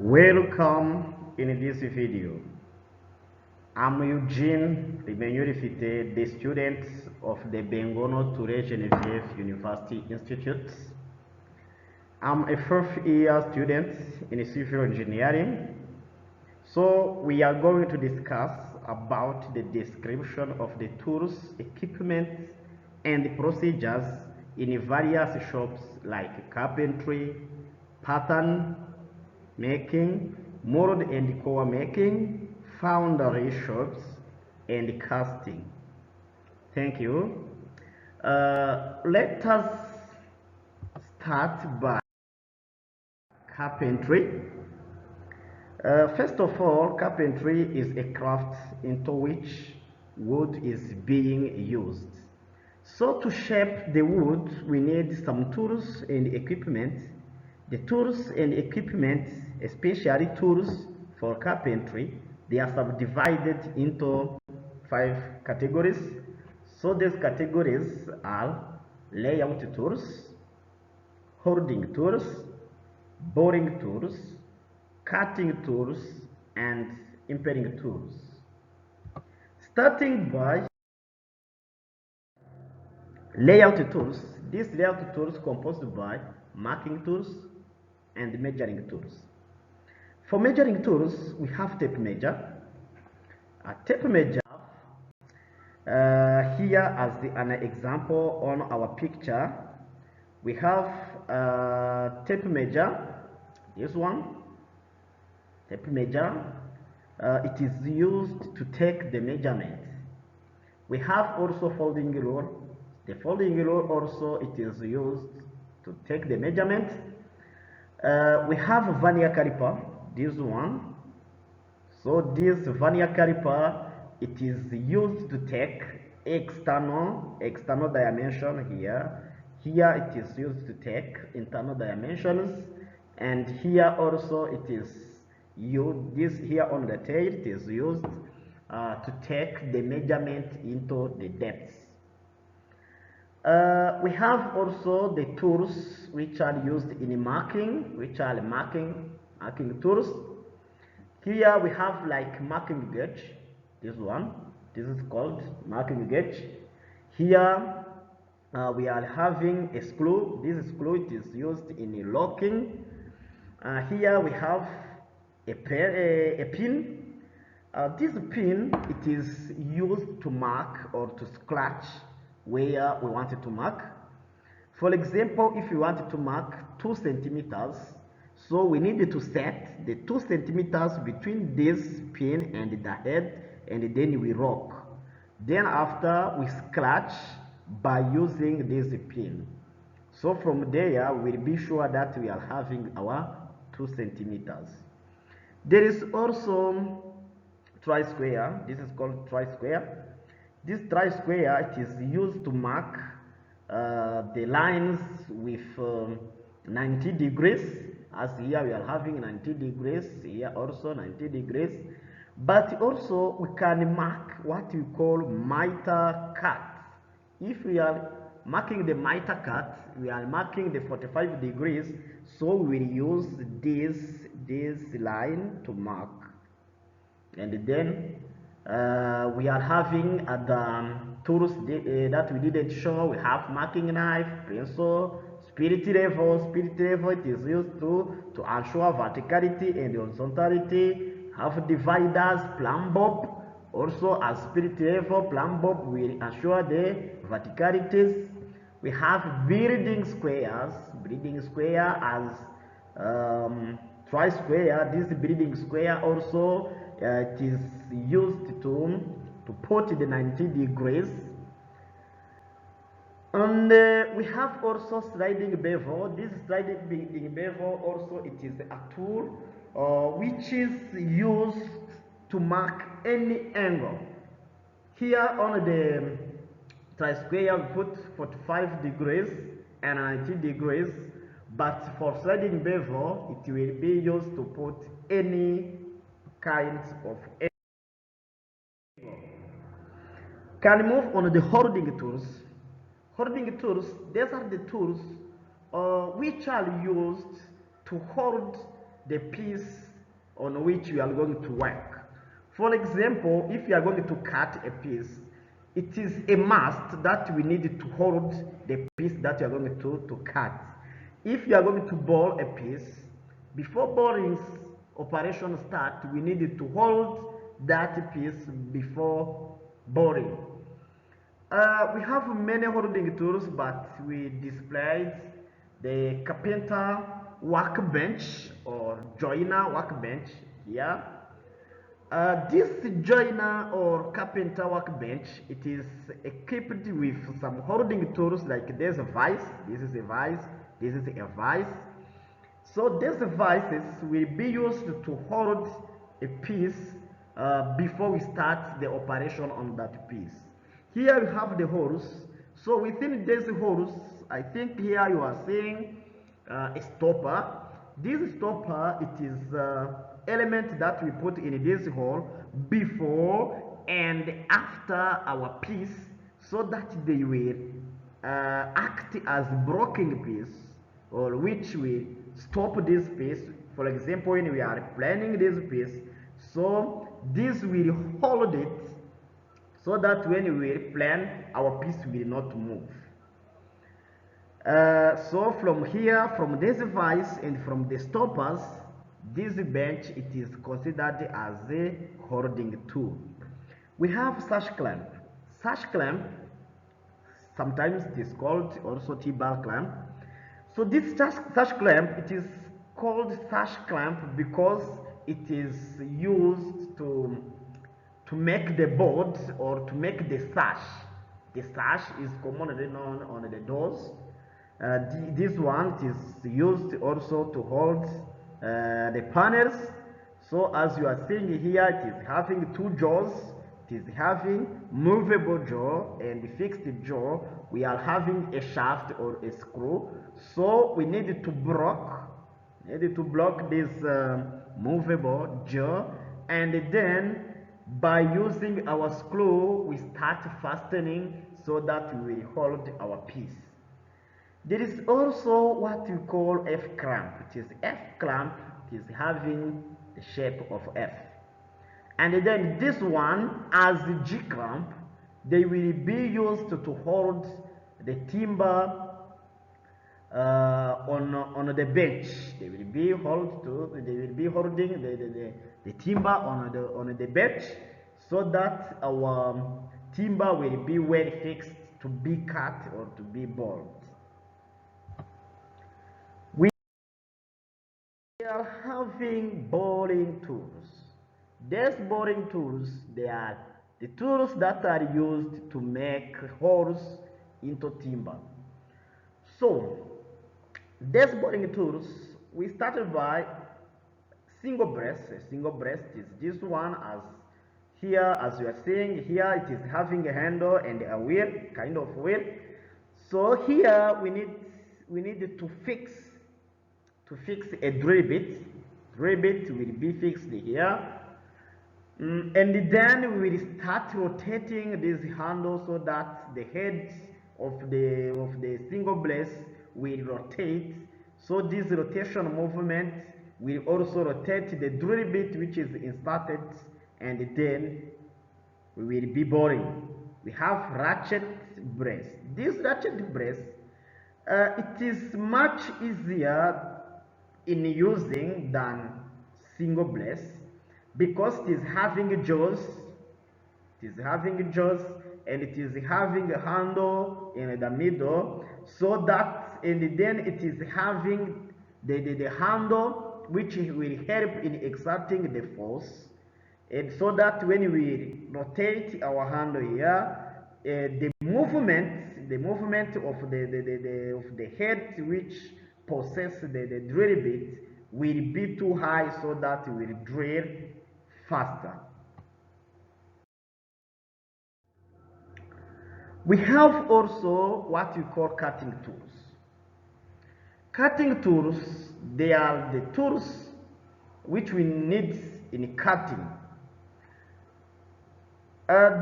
Welcome in this video. I'm Eugene Rimenyurifite, the student of the Bengono Toure Genevieve University Institute. I'm a fourth year student in civil engineering. So we are going to discuss about the description of the tools, equipment, and procedures in various shops like carpentry, pattern making, mold and core making, foundry shops, and casting. Thank you. Let us start by carpentry. First of all, carpentry is a craft into which wood is being used. So to shape the wood, we need some tools and equipment. The tools and equipment, especially tools for carpentry, they are subdivided into 5 categories. So these categories are layout tools, holding tools, boring tools, cutting tools, and impeding tools. Starting by layout tools, these layout tools composed by marking tools and measuring tools. For measuring tools, we have tape measure. A tape measure here as an example on our picture, we have tape measure. This one, tape measure. It is used to take the measurement. We have also folding rule. The folding rule also it is used to take the measurement. We have vernier caliper, this one. So this vernier caliper, it is used to take external dimension here. Here it is used to take internal dimensions, and here also it is used. This here on the tail it is used to take the measurement into the depths. We have also the tools which are used in marking, which are marking tools. Here we have like marking gauge, this one, this is called marking gauge. Here we are having a screw, this screw it is used in locking. Here we have a pin. This pin, it is used to mark or to scratch where we wanted to mark. For example, if you wanted to mark 2 centimeters, so we needed to set the 2 centimeters between this pin and the head, and then we rock. Then after we scratch by using this pin. So from there we'll be sure that we are having our 2 centimeters. There is also tri-square. This is called tri-square. This tri-square, it is used to mark the lines with 90 degrees. As here we are having 90 degrees, here also 90 degrees. But also we can mark what we call mitre cut. If we are marking the mitre cut, we are marking the 45 degrees, so we will use this line to mark. And then we are having the tools that we didn't show. We have marking knife, pencil, spirit level. Spirit level it is used to ensure verticality and horizontality. Have dividers, plumb bob. Also as spirit level, plumb bob will ensure the verticalities. We have building squares. Building square as tri-square. This building square also it is used to put the 90 degrees. And we have also sliding bevel. This sliding bevel also it is a tool which is used to mark any angle. Here on the tri-square we put 45 degrees and 90 degrees, but for sliding bevel it will be used to put any kind of angle. Can move on the holding tools. Holding tools, these are the tools which are used to hold the piece on which you are going to work. For example, if you are going to cut a piece, it is a must that we need to hold the piece that you are going to cut. If you are going to bore a piece, before boring operation start, we need to hold that piece before boring. We have many holding tools, but we displayed the carpenter workbench or joiner workbench here. This joiner or carpenter workbench, it is equipped with some holding tools, like there's a vise, this is a vise, this is a vise. So these vices will be used to hold a piece before we start the operation on that piece. Here we have the holes. So within these holes, I think here you are seeing a stopper. This stopper, it is element that we put in this hole before and after our piece, so that they will act as blocking piece, or which will stop this piece. For example, when we are planning this piece, so this will hold it, so that when we plan, our piece will not move. So from here, from this vise and from the stoppers, this bench, it is considered as a holding tool. We have sash clamp. Sash clamp, sometimes it is called also T-bar clamp. So this sash clamp, it is called sash clamp because it is used to make the board or to make the sash. The sash is commonly known on the doors. This one is used also to hold the panels. So as you are seeing here, it is having two jaws. It is having movable jaw and fixed jaw. We are having a shaft or a screw. So we need to block this movable jaw, and then by using our screw, we start fastening so that we will hold our piece. There is also what we call F clamp. It is F clamp. It is having the shape of F. And then this one, as the G clamp, they will be used to hold the timber on the bench. They will be holding the timber on the bench, so that our timber will be well fixed to be cut or to be bored. We are having boring tools. These boring tools, they are the tools that are used to make holes into timber. So these boring tools, we started by single breast. A single breast is this one, as here, as you are seeing here, it is having a handle and a wheel, kind of wheel. So here we need to fix a drill bit. Drill bit will be fixed here, and then we will start rotating this handle so that the head of the single blade will rotate. So this rotation movement will also rotate the drill bit which is inserted, and then we will be boring. We have ratchet brace. This ratchet brace, it is much easier in using than single blades, because it is having jaws. And it is having a handle in the middle, so that, and then it is having the handle which will help in exerting the force, and so that when we rotate our handle here, the movement of the head which possess the drill bit will be too high, so that it will drill faster. We have also what we call cutting tools. Cutting tools, they are the tools which we need in cutting.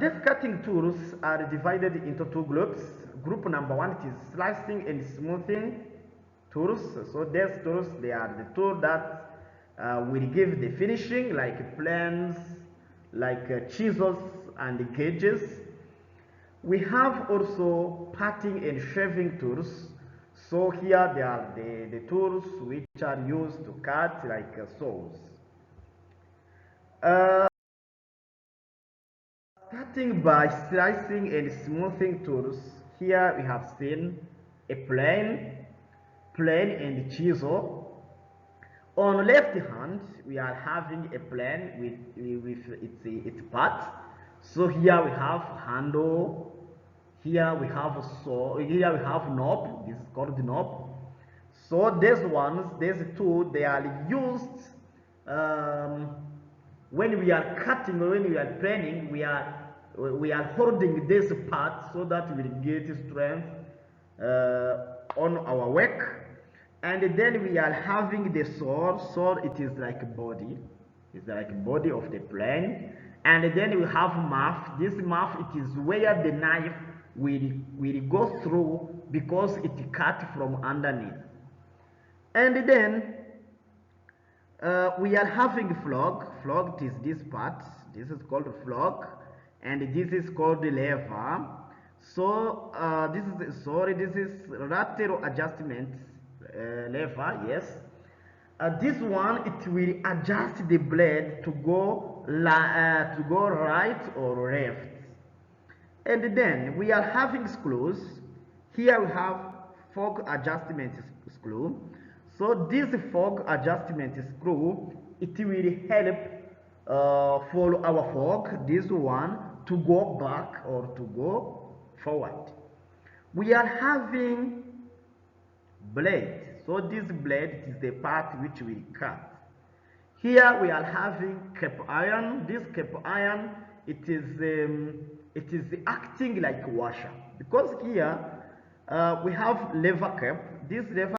These cutting tools are divided into two groups. Group number one, it is slicing and smoothing tools. So these tools, they are the tools that will give the finishing, like planes, like chisels and gauges. We have also parting and shaving tools. So here they are the tools which are used to cut, like saws. Uh, Starting by slicing and smoothing tools, here we have seen a plane and chisel. On left hand, we are having a plane with its parts. So here we have handle, here we have a saw, here we have knob, this is called the knob. So these two, they are used um, when we are cutting or when we are planing, we are holding this part so that we will get strength on our work. And then we are having the sword, it is like a body, it's like a body of the plane. And then we have muff. This muff, it is where the knife will go through because it cut from underneath. And then we are having flog. Flog is this part. This is called flog, and this is called lever. So this is lateral adjustment lever. Yes. This one, it will adjust the blade to go right or left. And then we are having screws. Here we have fork adjustment screw. So this fork adjustment screw, it will help for our fork, this one, to go back or to go forward. We are having blade. So this blade is the part which we cut. Here we are having cap iron. This cap iron, it is acting like washer, because here we have lever cap. This lever